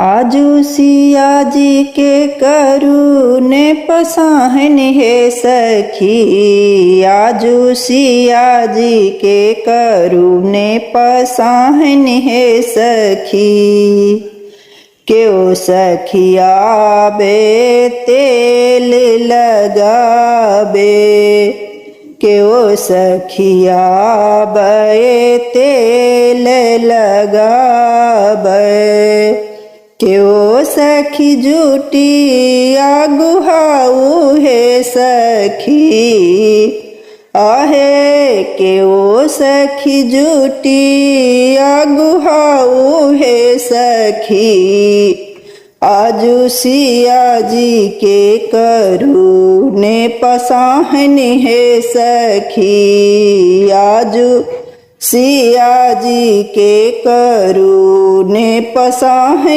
आजू सिया जी के करुणे पसाहन है सखी। आजू सिया जी के करुणे पसाहन है सखी। क्यों सखिया बे तेल लगाबे। क्यों सखिया बे तेल लगाबे। क्यों सखी झूठी आगुहाऊ है सखी। आहे क्यों सखी झूठी आगुहाऊ है सखी। आजू सिया जी के करुणे पसाहन है सखी। आजू सिया जी के करुणे पसाहन